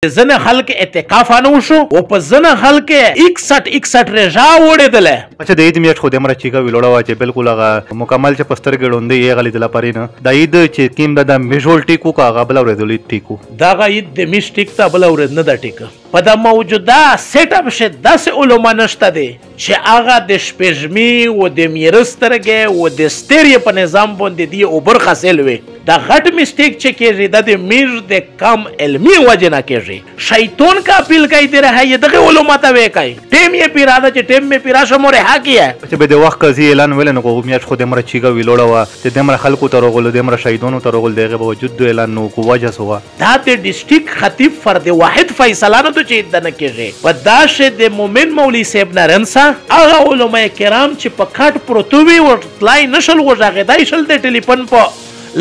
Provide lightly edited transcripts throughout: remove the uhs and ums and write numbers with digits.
زنه خلک اعتکافانه وشو او په زنه خلک 61 رجا وړېدله. اچھا د عید میاشت خو د مرچی کا ویلوړه وا چې بالکل هغه مکمل چې پستر ګړوندې یې غلی د لپاره نه د عید چې کیم د میجول ټیکو کا هغه بل ورېدلې ټیکو دا عید د میش ټیک ته بل ورېد نه د ټیک په د موجوده سیټ اپ شه داسې علما نشته دي چې هغه د شپږمي او د میرسترګه او د ستېری په نظام باندې دی او بر حاصل وي. دا غټ میسټیک چې کېږي د میز د کم علمي وجه نه کېږي. شیطان کا اپیل کوي دی راه دغه علما ته وې کوي ټیم یې پیراده چې ټیم مې پیرا شموره حقیه چې به د وخت قضیه اعلان ول نه کوم میاشت خو د مرچی کا ویلوړه وا چې د مر خلکو ته رغول د مر شهیدانو ته رغول دغه باوجود اعلان نو کو وجه سوا دا د ډیسټریکټ خطیب فرد واحد فیصله نه چې د نه کېږي په داشه د مومن مولوی صاحب نرنسا هغه علما کرام چې په کټ پروتوي ورتلای نشل وژغه دای شل د ټلیفون په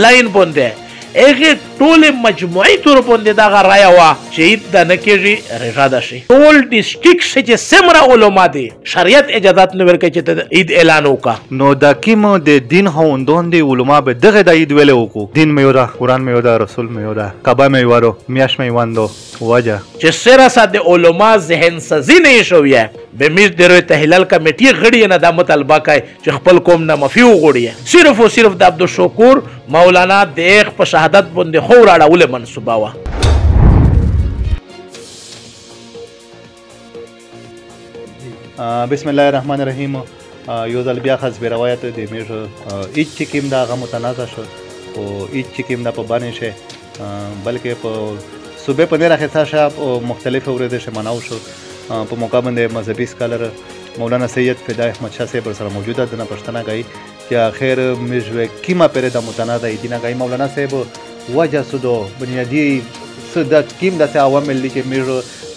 لاین باندې اغه ټول مجموعي تور باندې دا رایا وا چې د نه کېږي رضا ده شي ټول ډیسټریکټ چې سمره علما دي شریعت اجازه نه ورکړي چې د عید اعلان وکړه. نو دا کیمو د دین هوندون دی علما به دغه د عید ویل وکړو دین مې ودا قران مې ودا رسول مې ودا کعبه مې وارو میاش مې واندو وجه چې سره ساده علما ذهن سازي نه شوې به میر د تحلیل کمیټې غړي نه د مطالبه کوي چې خپل قوم نه مفي وغوړي صرف او صرف د عبدالشکور مولانا د په شهادت باندې خو راړول منسوبه وا. بسم الله الرحمن الرحیم. یو ځل بیا خاص به روایت د میر هیڅ چې کیم دا غو متنازع شو او هیڅ چې کیم دا په باندې شه بلکې په صوبې په نه راخصه شه او مختلف اورېده شه مناو شو په موقع باندې مذهبي سکالر مولانا سید فدای احمد شاه صاحب سره موجوده د پښتنه غي چې اخر مجوه کیما پر د متنازع دینه غي مولانا صاحب وجه سودو بنیادی صدت کیم د عوامل چې میر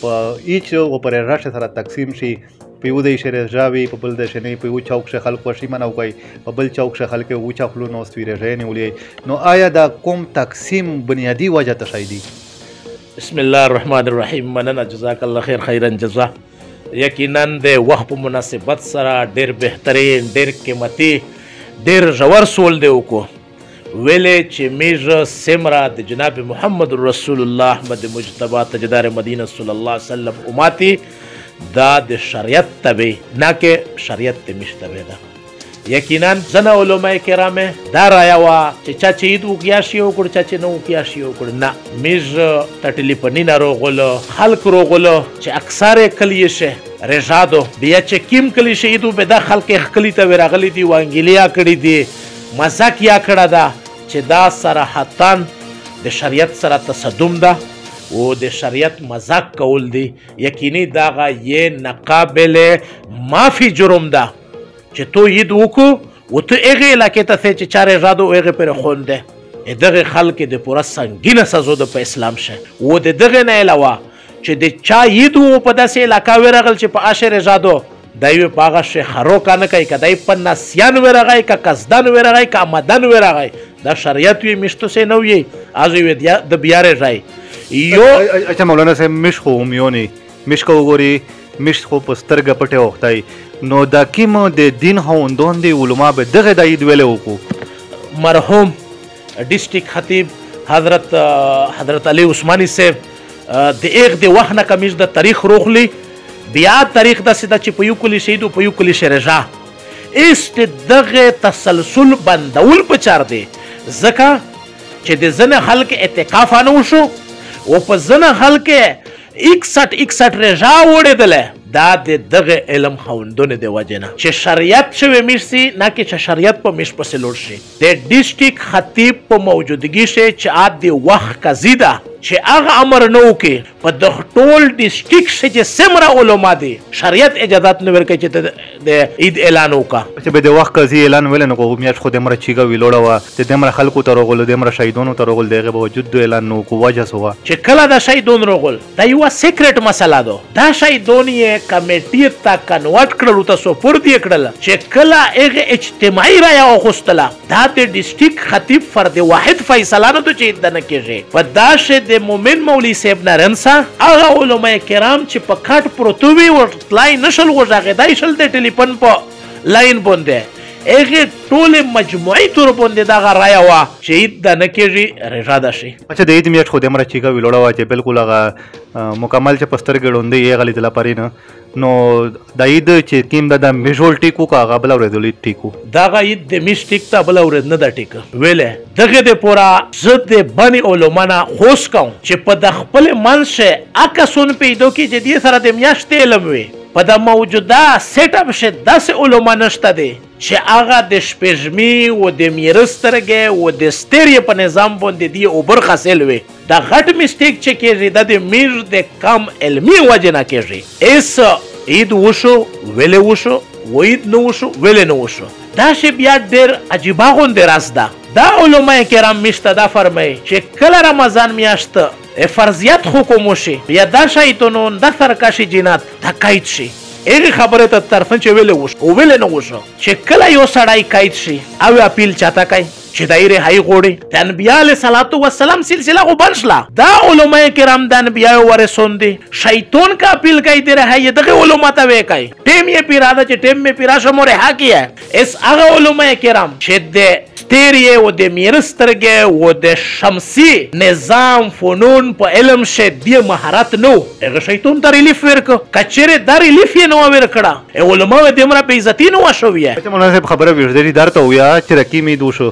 په هیڅ او پر راشه سره تقسیم شي په یو د شری ژاوی په بل د شنی په یو چوک شه خلک وشي منو کوي په بل چوک شه خلک و چخلو نو ستویره ژنې ولې نو آیا دا کوم تقسیم بنیادی وجه تشایدی؟ بسم الله الرحمن الرحیم. مننه جزاک الله خیر خیرا جزا. یقینا د وخت په مناسبت سره ډیر بهترین ډیر قیمتي ډیر ژور سول دی وکړو ویلې چې میژ سمرا د جناب محمد رسول الله احمد مجتبی تاجدار مدینه صلی الله علیه وسلم امتی دا د شریعت تبع نه کې شریعت ته مشتبه ده. یقینا زنه علماء کرام دا رایا وا چې چا چې عید وکیا شي او کړ چا چې نو وکیا شي او کړ نه میز ټټلی پنی نه روغلو خلق روغلو چې اکثر کلی شه رجادو بیا چې کیم کلی شه عید به دا خلق خلی ته ورغلی دی وانګلیا کړی دی مزاک یا کړه دا چې دا صراحتن د شریعت سره تصدم ده او د شریعت مذاق کول دی یقیني داغه یې ناقابل معافی جرم ده چې تو عید وکړو او ته هغې علاقې ته ځې چې چارې رادو هغې پرې خونده دغه خلک د پوره سنګینه سزا ده په اسلام شه او د دغه نه علاوه چې د چا عید و په داسې علاقه ورغل چې په عشر رادو دا یو په هغه شی خرو کا نه کوي که دی په نسیان ورغی که قصدن ورغی که آمدن ورغی دا شریعت وي میشتو سې نه وي از وي د بیا رژای یو اچھا مولانا صاحب مش خو میونی مش کو وګوري مش خو په سترګه پټه وختای نو دا کیمو د دین هوندون دی علما به دغه د عید ویل وکړو. مرحوم ډیسټریکټ خطیب حضرت علی عثماني صاحب د ایک د وخت نه کمیز د تاریخ روخلی بیا تاریخ د سیده چې په یو کلی شهید او په یو کلی شرجا است دغه تسلسل بندول پچار دی ځکه چې د زنه خلک اعتکافانه وشو او په زنه خلک 61 رجا وړېدله دا د دغه علم خوندونه د وجه نه چې شریعت شوی میشي نه کې چې شریعت په میش پسې لوړ شي د ډیسټریکټ خطیب په موجودګي شي چې عاد د وخت قضیده چې هغه امر نه وکړي په د ټول ډیسټریکټ چې سمره علما دي شریعت اجازه نه ورکړي چې د عید اعلان وکړه چې به د وخت قضیه اعلان ول نه کوم میاشت خو د مرچی کا ویلوړه وا چې د مر خلکو ته رغول د مر شهیدانو ته رغول دغه باوجود اعلان نو کو وجه سوا چې کله د شهیدون رغول دا یو سیکریټ مسله ده دا شهیدون یې کمیټې ته کنورټ کړل ته سپورت یې کړل چې کله هغه اجتماعي رایا وغوښتله دا د ډیسټریکټ خطیب فرد واحد فیصله نه چې د نه کېږي په داشه د مومن مولوی صاحب نرنسا هغه علما کرام چې په کټ پروتوي ورتلای نشل وژغه دای شل د ټلیفون په لاین باندې هغه ټول مجموعي تور باندې دغه رایه وه چې عید د نه کېږي رژاده شي. اچھا د عید میاشت خو دومره چیکه ویلوړه وه چې بالکل هغه مکمل چې په سترګې ړوندې یې هغه لیدله پرې نه نو د عید چې کیم د میژول ټیک وکړه هغه بله ورځ عید ټیک و دغه عید د میش ټیک ته بله ورځ نه ده ټیکه ویلې دغې دپاره زه د بنې علما نه خوست کوم چې په د خپلې منځ اکسون پیدا کړي چې دې سره د میاشتې علم وي په د موجوده سیټ اپ شي داسې علما نشته دی چې هغه د شپږمي و د میره سترګې و د سترګې په نظام باندې دی اوبر حاصل وي دا غټ میسټیک چې کېږي دا د میر د کم علمي وجې نه کېږي ایس عید وشو ویلې وشو و عید نه وشو ویلې نه وشو دا شی بیا ډېر عجیبه غوندې راز ده دا علما کرام میشته دا فرمایي چې کله رمضان میاشت فرضیت حکم وشي یا دا شیطانون دا سرکشي جنات دا قید شي هغې خبرې ته طرفن چې ویلې وشو او ویلې نه وشو چې کله یو سړی قید شي او اپیل چاته کوي چې دای رهایی غوړي د انبیا علیه صلات وسلام سلسله خو بند شله دا علما کرام د انبیاو ورثون دي شیطان کا اپیل کوي د رهایی دغه علما ته وی کوي ټیم یې پیراده چې ټیم مې پیرا شمو رها کیه اس هغه علما کرام چې د ستیریه و د میره سترګې و د شمسي نظام فنون په علم شه دی مهارت نو هغه شیطان ته ریلیف ورکړه کچېرې دا ریلیف یې نه ورکړه علما یې دومره بې عزتي نه وشویه اچھا مولانا صاحب خبره ویژدري درته ویا چې رقیمې دو شو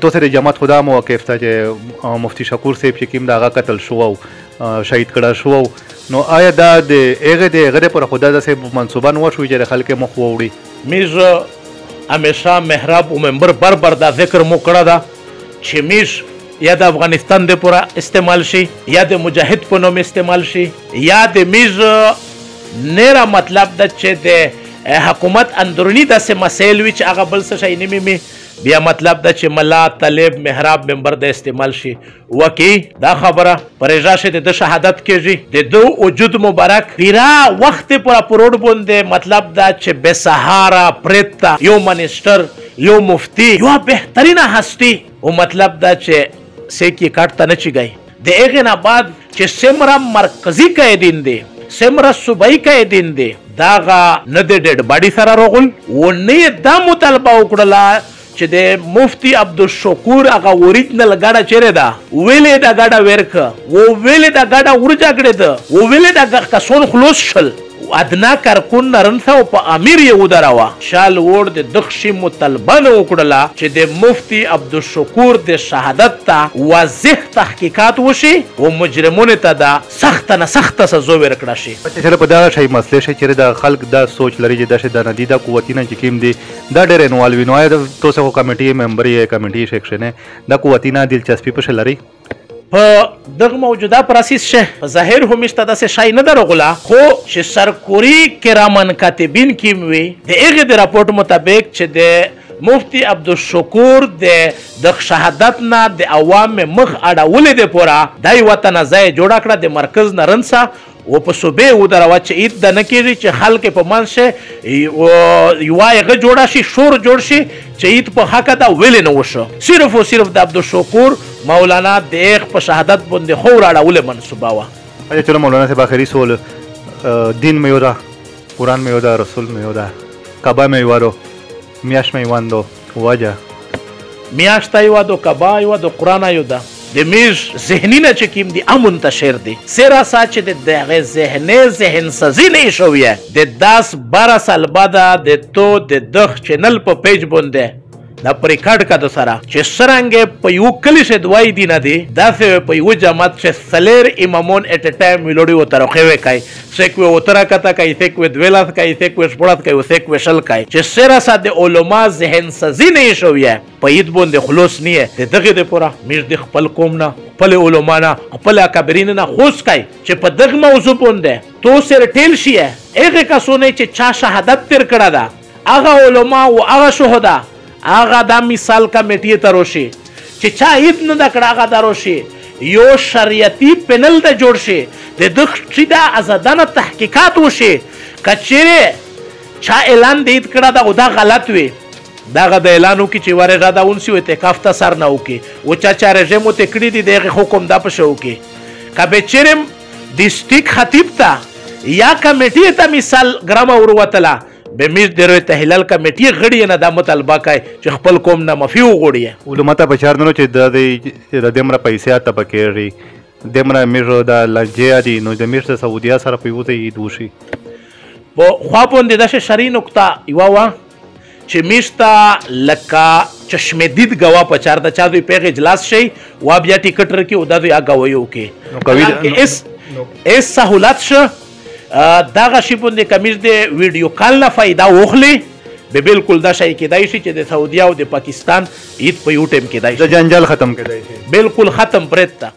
تو سره جماعت خدا موقف ته چې مفتی شکور صاحب چې کیم دا هغه قتل شو او شهید کړه شو نو آیا دا د هغه پر خدا داسې منصوبه نه وشوي چې خلک مخ ووړي میز همیشه محراب و منبر بر دا ذکر مو کړه دا چې میش یا د افغانستان د پورا استعمال شي یا د مجاهد په نوم استعمال شي یا د میز نیره مطلب ده چې د حکومت اندرونی داسې مسایل وي چې هغه بل څه شی نه مي بیا مطلب ده چې ملا طالب محراب منبر د استعمال شي وکی دا خبره پرېژا شي د شهادت کېږي د دو وجود مبارک پیرا وخت پر پروډ باندې مطلب دا چې بے سهارا پرتا یو منیسټر یو مفتی یو بهترینه هستی او مطلب دا چې سکی کاټ ته نه چیږي د هغې نه بعد چې سمره مرکزی قیدین دی سمره صوبایي قیدین دی داغه نه د ډیډ باډي سره راغل و نه دا مطالبه وکړله چې د مفتی عبدالشکور هغه اوریجنل ګاډه چیرې ده ویلې دا ګاډه ورکه و ویلې دا ګاډه ورجاګړې ده و ویلې دا کسون خلوص شل ادنا کارکون نرنسا او په امیر یې ودراوه شال وړ د دغشي مطالبه نه وکړله چې د مفتی عبدالشکور د شهادت ته واضح تحقیقات وشي او مجرمونو ته دا سخت نه سخت سزا ورکړه شي چې په دا شی مسلې شي چې د خلک دا سوچ لري چې دا شی د ندی دا قوتینه چې کیم دي دا ډېر انوالو وي نو آیا تاسو کمیټې ممبر یې کمیټې سیکشن دا قوتینه دلچسپي په لري په دغه موجوده پروسس شه ظاهر همشته داسې شای نه درغله خو چې سرکوري کرامن کاتبین کیم وي د هغې د راپورټ مطابق چې د مفتی عبدالشکور د شهادت نه د عوام مخ اړولې د پوره دا یوه تنازع جوړه کړه د مرکز نه رنسه و په صوبې ودروه چې عید د نه کېږي چې خلک په منځ شي یوه هغه جوړه شي شور جوړ شي چې عید په حقه دا ویلې نه وشو صرف و صرف د عبدالشکور مولانا د هغ په شهادت باندې خو راړولې منصوبه وه اچھا چلو مولانا صاحب آخري سوال دین مې یو ده قرآن مې یو ده رسول مې یو ده کعبه مې یوه ده میاشت مې یوان ده وجه میاشت یوه ده کعبه یوه ده قرآن یو ده د میز ذهنی نه چې کیم دي منتشر دي سره سا چې د دغه ذهن سازي نه شویه د 10-12 سال بعد د تو د دغ چینل په پیج باندې دا پر ریکارډ کا د سره چې سرنګ په یو کلی شه دوای دی نه دی دا په یو جماعت چې سلیر امامون اټ ټایم ویلوډي و ترخه وې کوي سیک و تر کته کوي سیک و دویلاس کوي سیک و شپړات کوي سیک و شل کوي چې سره ساده علما ذهن سازي نه شویه په یید باندې خلاص نه د دغه د پوره میر د خپل قوم نه خپل علما نه خپل اکبرین نه خوش کوي چې په دغه موضوع باندې تو سر ټیل شي هغه کسونه چې چا شهادت تر کړه دا هغه علما او هغه شهدا هغه دا مثال کمیټې ته روشي چې چا عید نه د کړه هغه دروشي یو شریعتي پینل ته جوړ شي د دغه دا ازادانه تحقیقات وشي کچېرې چا اعلان د عید کړه دا غلط وي دغه د اعلان وکړي چې ورغه دا اونسي و اعتکاف ته سر نه وکړي او چا رژیم ته کړي دي دغه حکم دا په شو کې کبه چیرې ډیسټریکټ خطیب ته یا کمیټې ته مثال ګرامه وروتله به میش د روی تحلیل کمیټې غړي نه دا مطالبه کوي چې خپل قوم نه معافي وغواړي. علومات په چار نه چې د دمره پیسې ته پکېږي دمره میرو د لجې دي نو د میش د سعودیا سره په یوځای عید وشي. په خوا باندې داسې شرعي نقطه یوه وه چې میش ته لکه چشمدید ګوا په چار د چا دوی پیغ اجلاس شي وا بیا ټیکټ رکړي او دا دوی هغه وکړي اس سهولت شه دغه شی باندې کمیز د ویډیو کال نه فایده واخلي به بالکل دا شی کېدای شي چې د سعودیا او د پاکستان عید په یو ټیم کېدای شي د جنجال ختم کېدای شي بالکل ختم پرېږده.